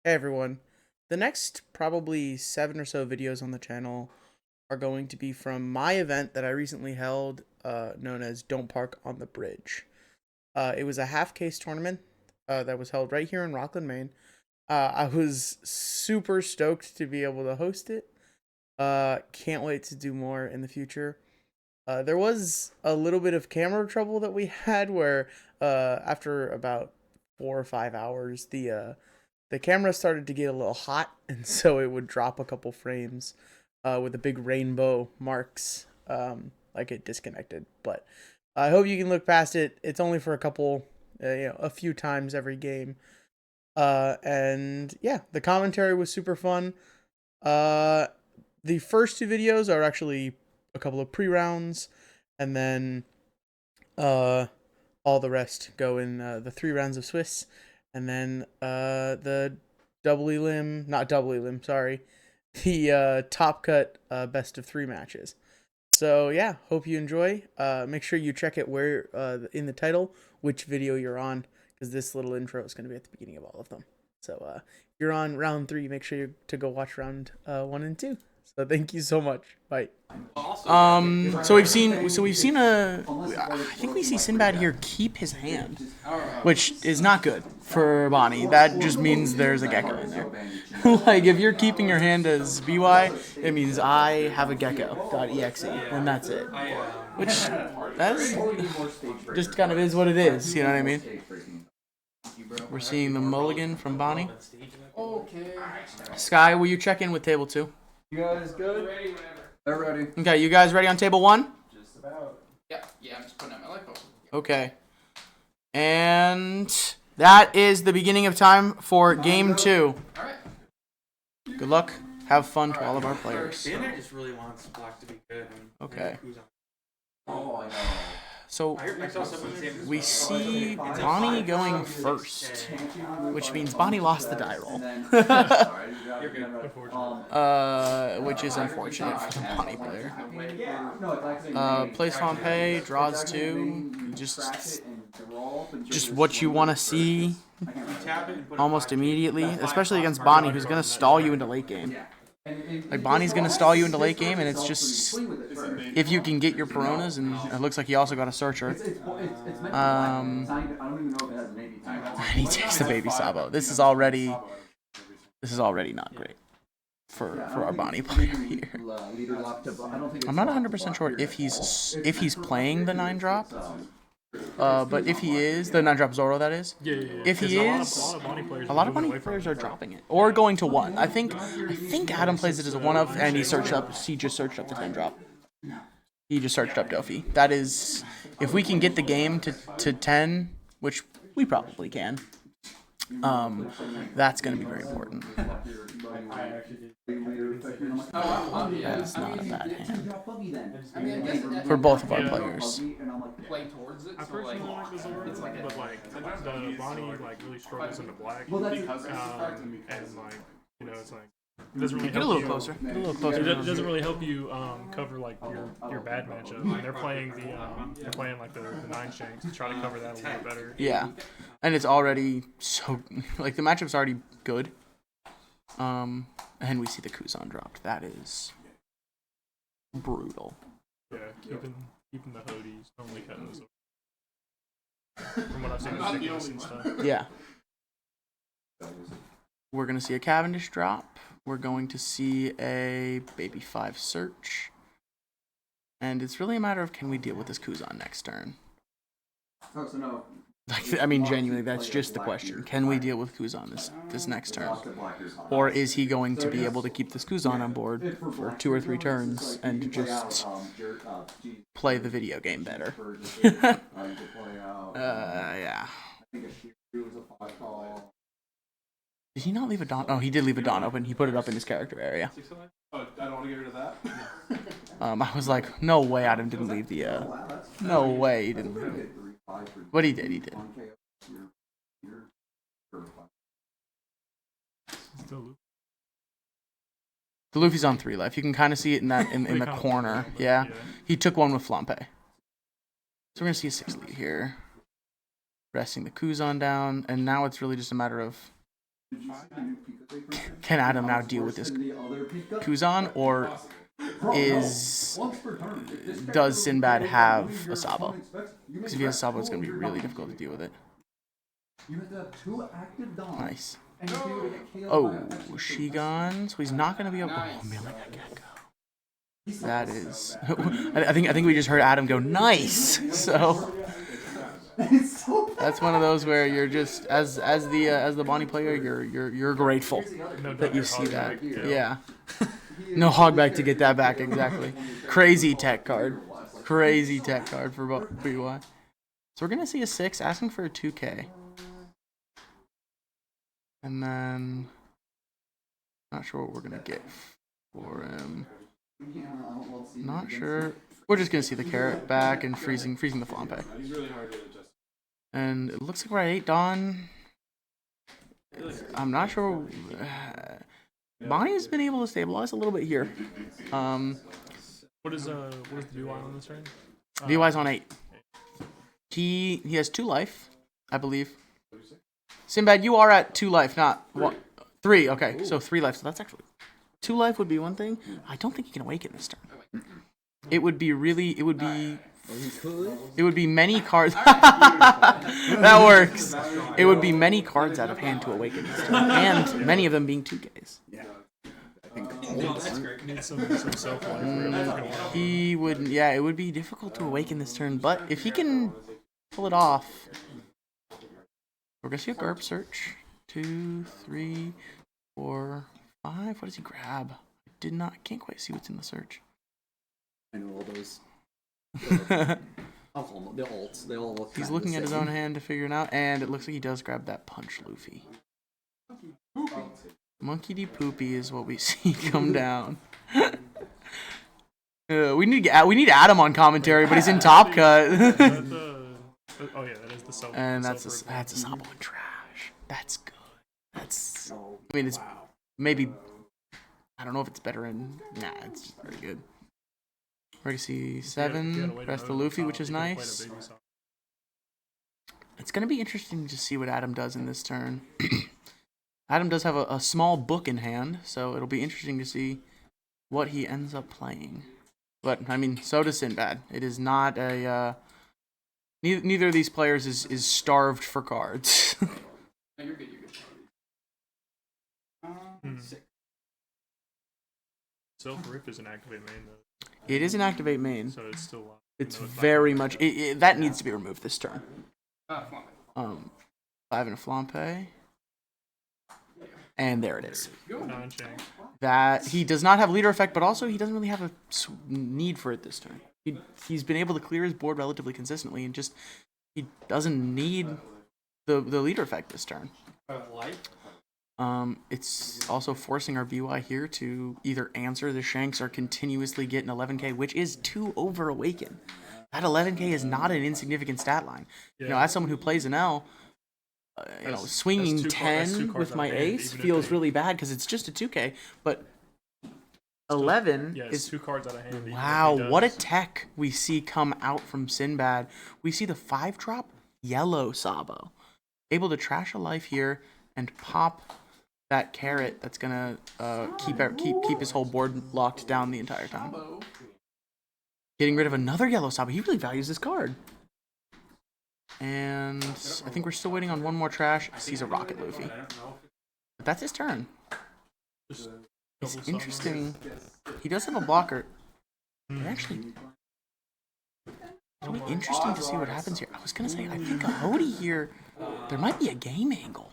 Hey everyone. The next probably 7 or so videos on the channel are going to be from my event that I recently held, known as Don't Park on the Bridge. It was a half case tournament that was held right here in Rockland, Maine. I was super stoked to be able to host it. Can't wait to do more in the future. There was a little bit of camera trouble that we had where after about 4 or 5 hours, the camera started to get a little hot, and so it would drop a couple frames with the big rainbow marks, like it disconnected. But I hope you can look past it. It's only for a couple, a few times every game. And yeah, the commentary was super fun. Uh, the first two videos are actually a couple of pre-rounds, and then all the rest go in the 3 rounds of Swiss, and then the doubly limb, not doubly limb, sorry, the top cut best of 3 matches. So yeah, hope you enjoy. Make sure you check it where in the title which video you're on, because this little intro is going to be at the beginning of all of them. So if you're on round 3, make sure to go watch round 1 and 2. So thank you so much. Bye. So we've seen I think we see Sinbad here keep his hand, which is not good for Bonnie. That just means there's a gecko in there. Like, if you're keeping your hand as BY, it means I have a gecko.exe, and that's it. Which, that's just kind of is what it is, you know what I mean? We're seeing the mulligan from Bonnie. Sky, will you check in with table 2? You guys good? They're ready. Okay, you guys ready on table 1? Just about. Yeah, I'm just putting out my light bulb. Okay. And that is the beginning of time for game 2. Alright. Good luck. Have fun to all of our players. Bandit just really wants black to be good. Okay. Oh, I know. So we see Bonnie going first, which means Bonnie lost the die roll. Which is unfortunate for the Bonnie player. Plays Pompeii, draws 2, just what you want to see almost immediately, especially against Bonnie, who's going to stall you into late game. Like, Bonnie's going to stall you into late game, and it's just, if you can get your Peronas, and it looks like he also got a Searcher. And he takes the Baby Sabo. This is already not great for our Bonnie player here. I'm not 100% sure if he's playing the 9-drop. But if he is, the 9-drop Zoro, that is. Yeah. If he is, a lot of Bonnie players are dropping it or going to 1. I think Adam plays it as a 1-of, and he just searched up the 10-drop. He just searched up Dofi. That is, if we can get the game to 10, which we probably can. That's going to be very important. That is not a bad hand for both of our players. Play towards it. I So like, personally like the Zoro, but like the Bonnie like really struggles into black, and like it's like it doesn't really Get a help little you. closer. Get a little closer. It doesn't really help you cover like your bad matchup. And they're playing like the 9 shanks to try to cover that a little better. Yeah, and it's already so, like, the matchup's already good. And we see the Kuzan dropped. That is brutal. Yeah, keeping the Hodies, only cutting the Zoro. From what I've seen, the thickness and stuff. Yeah. We're going to see a Cavendish drop. We're going to see a Baby 5 search. And it's really a matter of, can we deal with this Kuzan next turn? Oh, so no. Like, I mean, genuinely, that's just the question. Can we deal with Kuzan this next turn? Or is he going to be able to keep this Kuzan on board for 2 or 3 turns and just play the video game better? Yeah. Did he not leave a Dawn? Oh, he did leave a Dawn open. He put it up in his character area. Oh, I don't want to get rid of that. I was like, no way Adam didn't leave the, no way he didn't leave it. But he did. The Luffy's on 3 life. You can kind of see it in the corner. Yeah. He took 1 with Flampe. So we're going to see a 6 lead here. Resting the Kuzan down, and now it's really just a matter of Can Adam now deal with this Kuzan, or does Sinbad have a Sabo? Because if he has a Sabo, it's going to be really difficult to deal with it. Nice. Oh, Shigan. So he's not going to be able. Oh, milling a gecko. That is. I think we just heard Adam go nice. So that's one of those where you're just as the Bonnie player, you're grateful that you see that. Yeah. No hogback to get that back, exactly. Crazy tech card. Crazy tech card for BY. So we're going to see a 6 asking for a 2K. And then, not sure what we're going to get for him. Not sure. We're just going to see the carrot back and freezing the flampe. And it looks like we're at 8 Dawn. I'm not sure. Bonnie has been able to stabilize a little bit here. What is the BY on this range? BY's on 8. He has 2 life, I believe. Sinbad, you are at 2 life, not 1. 3. Okay, so 3 life. So that's actually 2 life would be one thing. I don't think he can awaken this turn. It would be many cards. That works. It would be many cards out of hand to awaken this turn, and many of them being 2Ks. Yeah. Needs some self-life. He would, yeah, it would be difficult to awaken this turn, but if he can pull it off, we're gonna see a GURP search. 2, 3, 4, 5. What does he grab? I can't quite see what's in the search. I know all those. The alts. They all look. He's looking at his own hand to figure it out, and it looks like he does grab that punch Luffy. Monkey D. Poopy is what we see come down. We need Adam on commentary, but he's in Top Cut. Oh yeah, that is the self. And that's a Sabo and trash. That's good. That's. I mean, it's maybe. I don't know if it's better in. Nah, it's just very good. We're gonna see 7. Press the Luffy, which is nice. It's gonna be interesting to see what Adam does in this turn. Adam does have a small book in hand, so it'll be interesting to see what he ends up playing. But, I mean, so does Sinbad. It is not a... Neither of these players is starved for cards. No, you're good, you're good. Self-rip is an activate main, though. It is an activate main. So it's still... It's very much... that needs to be removed this turn. 5 and a flampe. And there it is. That he does not have leader effect, but also he doesn't really have a need for it this turn. He's been able to clear his board relatively consistently, and just he doesn't need the leader effect this turn. It's also forcing our BY here to either answer the Shanks or continuously get an 11K, which is 2 over awaken. That 11K is not an insignificant stat line. Yeah. You know, as someone who plays an L, swinging 10 with my ace feels really bad because it's just a 2K, but 11 is 2 cards out of hand. Wow, what a tech we see come out from Sinbad. We see the 5-drop yellow Sabo, able to trash a life here and pop that carrot that's gonna keep his whole board locked down the entire time. Getting rid of another yellow Sabo. He really values this card. And I think we're still waiting on one more trash. He's a Rocket Luffy. But that's his turn. It's interesting. He does have a blocker. Actually, it'll be interesting to see what happens here. I was going to say, I think a Hody here, there might be a game angle.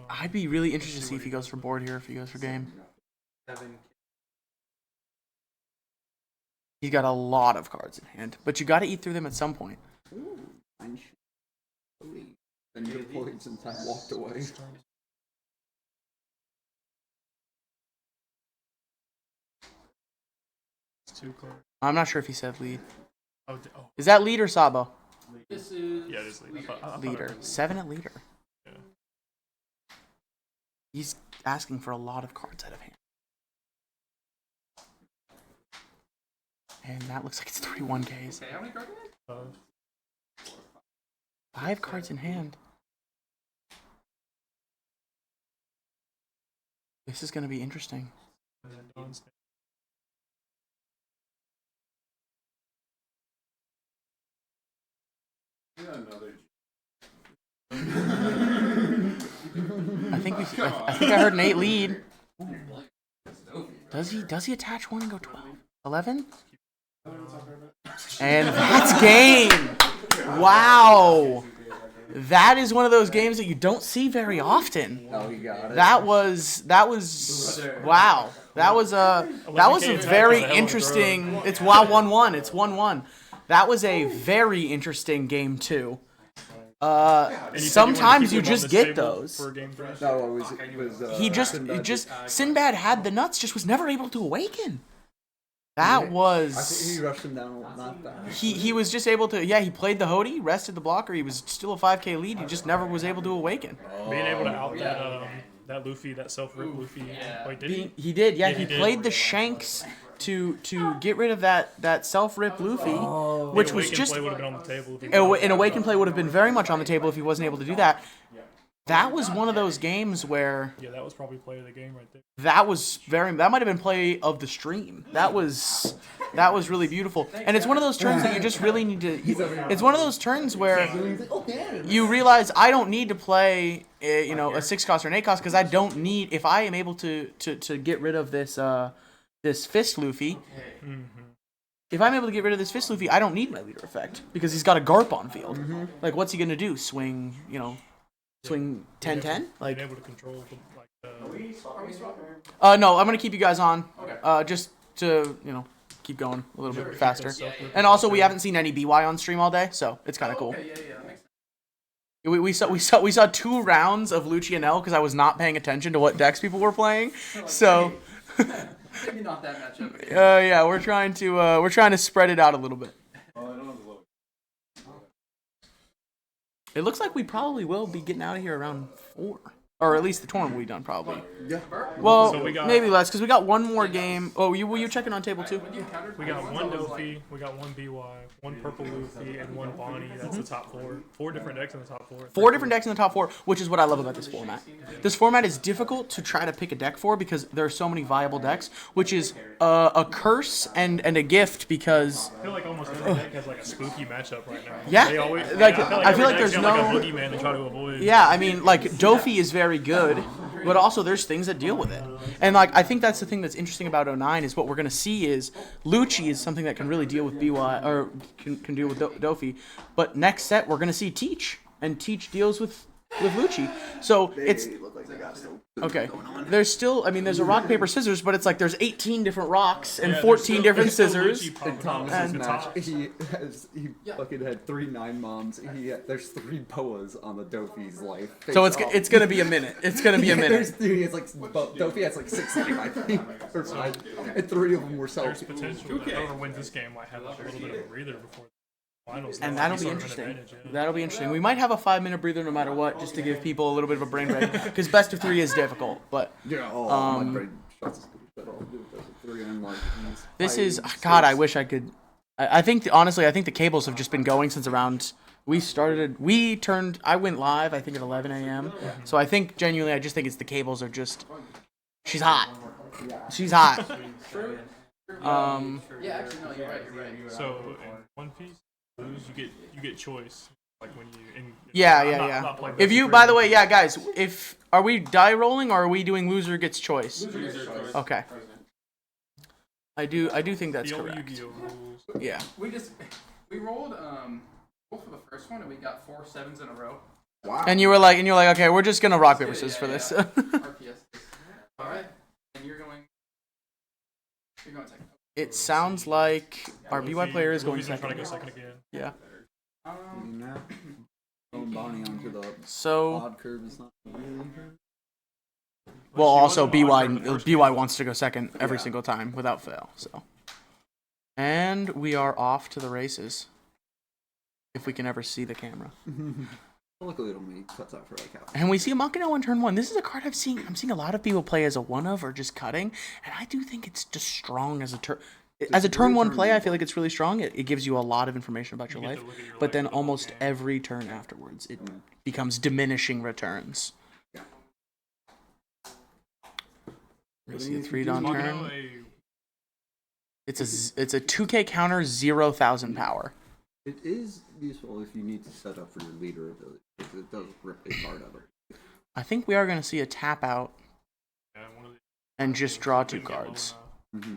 I'd be really interested to see if he goes for board here, if he goes for game. He's got a lot of cards in hand, but you got to eat through them at some point. Then your points and time walked away. I'm not sure if he said lead. Oh. Is that lead or Sabo? This is... Yeah, it is lead. Leader. 7 at leader. Yeah. He's asking for a lot of cards out of hand. And that looks like it's 31Ks. Okay, how many cards are there? 5 cards in hand. This is gonna be interesting. I think I heard an 8 lead. Does he attach 1 and go 12? 11? And that's game! Wow! That is one of those games that you don't see very often. Oh, you got it. That was wow. That was a very interesting. It's 1-1. It's 1-1. That was a very interesting game too. Sometimes you just get those. No, it was He just Sinbad had the nuts, just was never able to awaken. That was. I think he rushed him down not that. He was just able to. Yeah, he played the Hody, rested the blocker. He was still a 5K lead. He just never was able to awaken. Being able to out that Luffy, that self-rip Luffy. Wait, did he? He did. Yeah, Yeah, he he did. played the Shanks to get rid of that self-rip Luffy, which was Awaken just play would have been on the table. If he an awaken play would have been very much on the table if he wasn't able to do that. That was one of those games where Yeah, that was probably play of the game right there. that might have been play of the stream. That was really beautiful. And it's one of those turns that you just really need to. It's one of those turns where you realize I don't need to play, a 6 cost or an 8 cost because I don't need. If I am able to get rid of this fist Luffy. If I'm able to get rid of this fist Luffy, I don't need my leader effect because he's got a Garp on field. Like, what's he gonna do? Swing 10-10? Like, Being able to control no, I'm gonna keep you guys on, just to keep going a little bit faster. And also, we haven't seen any BY on stream all day, so it's kind of cool. Okay, yeah, that makes sense. We saw 2 rounds of Lucianel because I was not paying attention to what decks people were playing. So, Maybe not that matchup. yeah, we're trying to spread it out a little bit. It looks like we probably will be getting out of here around 4. Or at least the tournament will be done, probably. Yeah. Well, So we got- maybe less, because we got one more game. Oh, were you checking on table 2? We got 1 Dofi, we got 1 BY, 1 Purple Luffy, and 1 Bonnie. That's the top 4. 4 different decks in the top 4. 4 different decks in the top 4, which is what I love about this format. This format is difficult to try to pick a deck for because there are so many viable decks, which is a curse and a gift because I feel like almost every deck has like a spooky matchup right now. Yeah, They always, like, I I feel every like deck's there's got, no- like a boogeyman they try to avoid. yeah, I mean, like Dofi is very good, but also there's things that deal with it. And like I think that's the thing that's interesting about 09 is what we're gonna see is Lucci is something that can really deal with BY or can deal with Dofi. But next set we're gonna see Teach, and Teach deals with Lucci. So it's look like they got still okay. There's still, I mean, there's a rock paper scissors, but it's like there's 18 different rocks and Yeah, 14 different there's still scissors. Lucci popping up Thomas's at the match. top. He fucking had 3 9-moms. There's 3 boas on the Dofi's life. So it's gonna be a minute. It's gonna be a There's minute. 3. It's like Dofi has like 6 life, I think, or 5, and 3 of them were There's self. potential that whoever wins this game might have like a little bit of a breather before the finals. And That's that'll be sort of an interesting. advantage, yeah. That'll be interesting. We might have a 5-minute breather no matter what, just to give people a little bit of a brain break. Because best of 3 is difficult, but Yeah. My brain shuts as good as 3 and like. this is God. I wish I could. I think honestly, I think the cables have just been going since around. I went live, I think, at 11 a.m. So I think, genuinely, I just think it's the cables are just... She's hot. She's hot. Yeah, actually, no, you're right. So in One Piece, lose you get choice. Like when you Yeah. not playing If best you, of by three. the way, yeah, guys, are we die rolling or are we doing loser gets choice? Okay. I do think that's the old correct. Yu-Gi-Oh rules. Yeah. We rolled both for the first one and we got 4 7s in a row. Wow. And you're like, okay, we're just gonna rock paper scissors for this. RPS. All right, and you're going second. It sounds like our BY player is going Luffy's gonna try to second. go second again. Yeah. Throwing Bonnie onto the So, odd curve is not really. well, also She wasn't on BY for the first BY game. wants to go second every single time without fail. So, and we are off to the races. If we can ever see the camera. Luckily, it only cuts out for like half. And we see a Makino on turn 1. This is a card I'm seeing a lot of people play as a one of or just cutting, and I do think it's just strong as a turn. as a It's turn very 1 play, I turn-one. feel like it's really strong. It gives you a lot of information about your You get life, to look at your but life then the whole almost game. every turn afterwards, it becomes diminishing returns. Yeah. We see a If you 3 do Don Mach turn. a It's a 2K counter, 0,000 power. It is useful if you need to set up for your leader ability, because it does rip a card out of it. I think we are going to see a tap out one of the and just draw 2 couldn't get low cards. enough. Mm-hmm.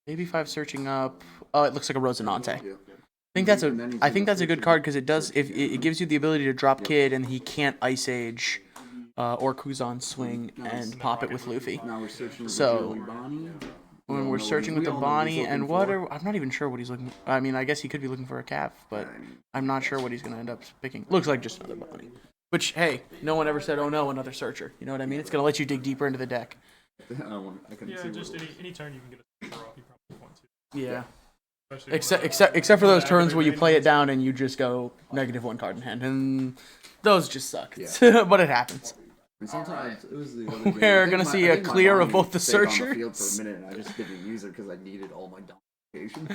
Maybe 5 searching up. Oh, it looks like a Rosinante. Yeah. I think that's a good card because it does if it gives you the ability to drop Kid and he can't Ice Age or Kuzan swing and pop it with Luffy. Now we're searching with So, the Bonnie. When we're searching with the Bonnie and I'm not even sure what he's looking. I mean, I guess he could be looking for a Cap, but I'm not sure what he's gonna end up picking. Looks like just another Bonnie. Which, hey, no one ever said, "Oh no, another Searcher." You know what I mean? It's gonna let you dig deeper into the deck. I couldn't Yeah, see just what any turn you can get a Searcher off, you probably want to. Yeah. Especially Except for those turns where you play it down and you just go -1 card in hand, and those just suck. Yeah. But it happens. Sometimes it was the other day. We're I think gonna my- see I a think my clear of Bonnie both the stayed on the Searchers. field for a minute, and I just didn't use her because I needed all my domination.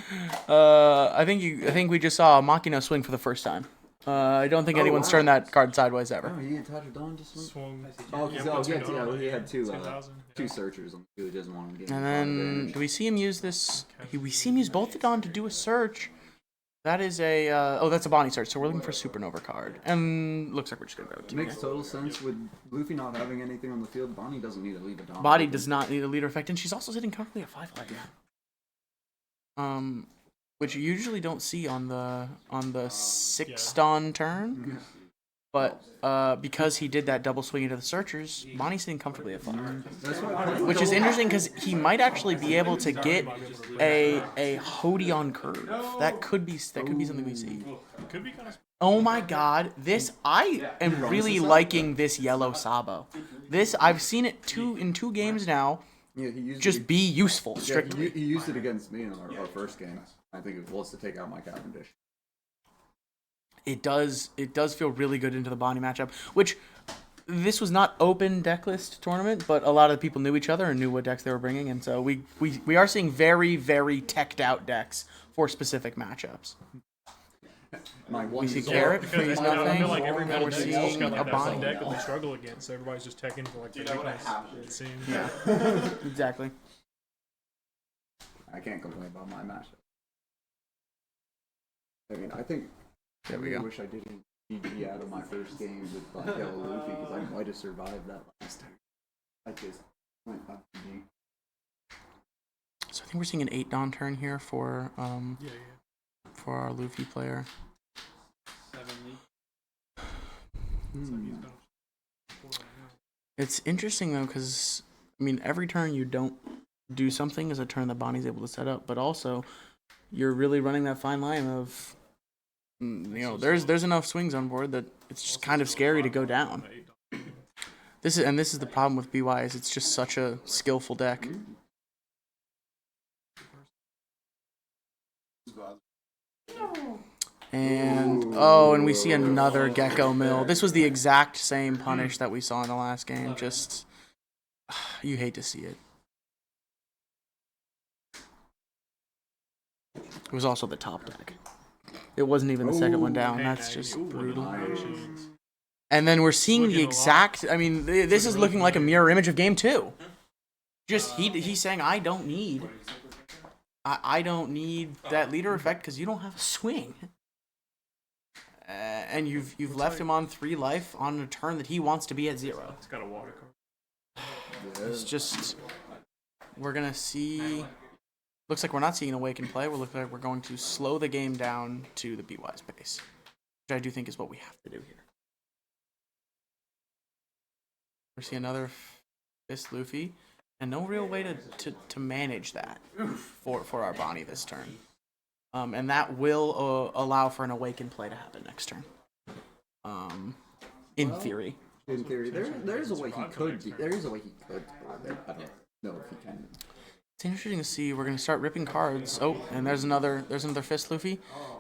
I think we just saw Makino swing for the first time. I don't think anyone's turned that card sideways ever. Oh, he attached Dawn to swing. Swung. Oh, because he had two 2000. two searchers. He doesn't want to get. And then, do we see him use this? We see him use both the Dawn to do a search. That is a that's a Bonnie search. So we're looking for a Supernova card, and looks like we're just gonna go. It makes total sense with Luffy not having anything on the field. Bonnie doesn't need to leave a Dawn. Body does not need a leader effect, and she's also sitting comfortably at 5 life. Which you usually don't see on the 6 Dawn turn. But because he did that double swing into the Searchers, Bonnie's sitting comfortably at 5. That's why Which is interesting because he might actually be able to get a Hody on curve. That could be something we see. Could be kind of. Oh my god, I am really liking this yellow Sabo. This I've seen it in 2 games now. Yeah, he used Just it. be useful Yeah, strictly. he used it against me in our first game. I think it was to take out my Cavendish. It does feel really good into the Bonnie matchup, which this was not open deck list tournament, but a lot of the people knew each other and knew what decks they were bringing, and so we are seeing very, very teched out decks for specific matchups. We see Carrot, freeze I nothing, feel like every and meta we're deck has just seeing got a like that one Bonnie. deck that we struggle against, so everybody's just teching for like the weakness. It seems. Yeah, exactly. I can't complain about my matchup. I mean, I think There we I go. wish I didn't GG out of my first game with BYLuffy because I might have survived that last time. I just went up deep. So I think we're seeing an 8 Dawn turn here for Yeah. for our Luffy player. 70. It's interesting though, because I mean, every turn you don't do something is a turn that Bonnie's able to set up, but also you're really running that fine line of, there's enough swings on board that it's just kind of scary to go down. This is the problem with BY is it's just such a skillful deck. And we see another Gecko Mill. This was the exact same punish that we saw in the last game. Just you hate to see it. It was also the top deck. It wasn't even the second one down. That's just brutal. And then we're seeing the exact. I mean, this is looking like a mirror image of game 2. Just he's saying I don't need that leader effect because you don't have a swing. And you've left him on 3 life on a turn that he wants to be at 0. It's got a water card. It's just we're gonna see. Looks like we're not seeing an Awaken play. We're looking like we're going to slow the game down to the BY's pace, which I do think is what we have to do here. We see another Fist Luffy, and no real way to manage that for our Bonnie this turn. And that will allow for an Awaken play to happen next turn. In theory. In theory, there is a way he could. There is a way he could. I don't know if he can. It's interesting to see. We're gonna start ripping cards. Oh, and there's another Fist Luffy,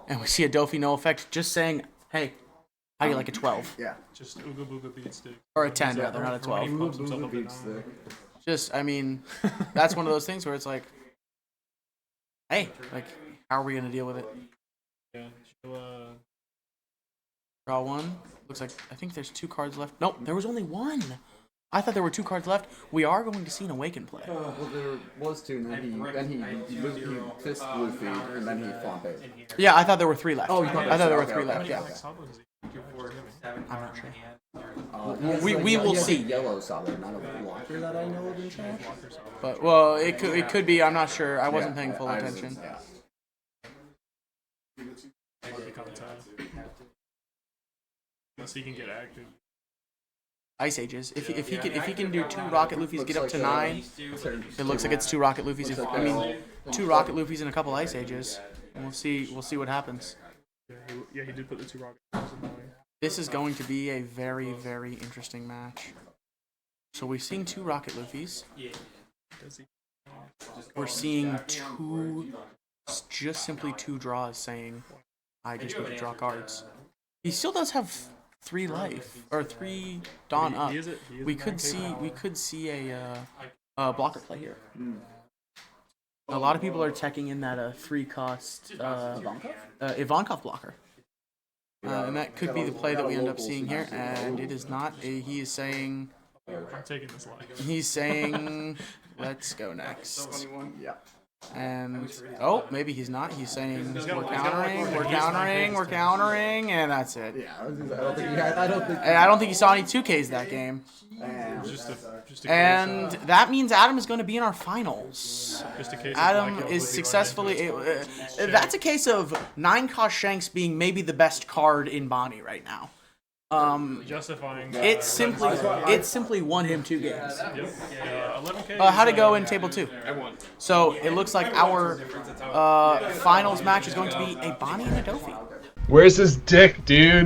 and we see a Dofi no effect. Just saying, hey, how do you like a 12? Yeah. Just Ooga Booga beat stick. Or a 10 rather, not a When he 12. pumps himself up to Beats 9. the- Just, I mean, that's one of those things where it's like, hey, like, how are we gonna deal with it? Yeah. She'll, Draw one. Looks like I think there's 2 cards left. Nope, there was only 1. I thought there were 2 cards left. We are going to see an Awaken play. Well, there was 2, and then he fist Luffy, and then he flopped it. Yeah, I thought there were 3 left. Oh, you thought I thought there were okay, 3 okay, left. okay, Yeah. okay. I'm not sure. We will he has see. A yellow solid, not a blocker that I know of in trash. But well, it could be. I'm not sure. I wasn't Yeah, paying full I attention. yeah. might become time. Unless he can get active. Ice Ages. If he can do 2 Rocket Luffys, get up to 9. It looks like it's 2 Rocket Luffys. I mean, 2 Rocket Luffys and a couple Ice Ages. And we'll see what happens. Yeah, he did put the 2 rocket balls in mine. This is going to be a very, very interesting match. So we've seen 2 Rocket Luffys. Does he? We're seeing 2, just simply 2 draws saying, I just need to draw cards. He still does have 3 life, or 3 Dawn up. We could see a blocker play here. A lot of people are teching in that 3-cost Ivankov blocker. And that could be the play that we end up seeing here, and it is not. He is saying, I'm taking this life. he's saying, let's go next. Yeah. And, oh, maybe he's not. He's saying, got we're like- he's got countering, like- we're he has countering, we're countering, and that's it. Yeah, I don't think he had. I don't think. And I don't think he saw any 2Ks that game. Just a And case, that means Adam is going to be in our finals. just a case of Adam Black is Elf successfully. running into his That's a case of 9-cost Shanks being maybe the best card in Bonnie right now. justifying. It simply won him 2 games. Yep. 11K. How'd it go in table 2? I won. So it looks like our finals match is going to be a Bonnie and a Dofi. Where's his dick, dude?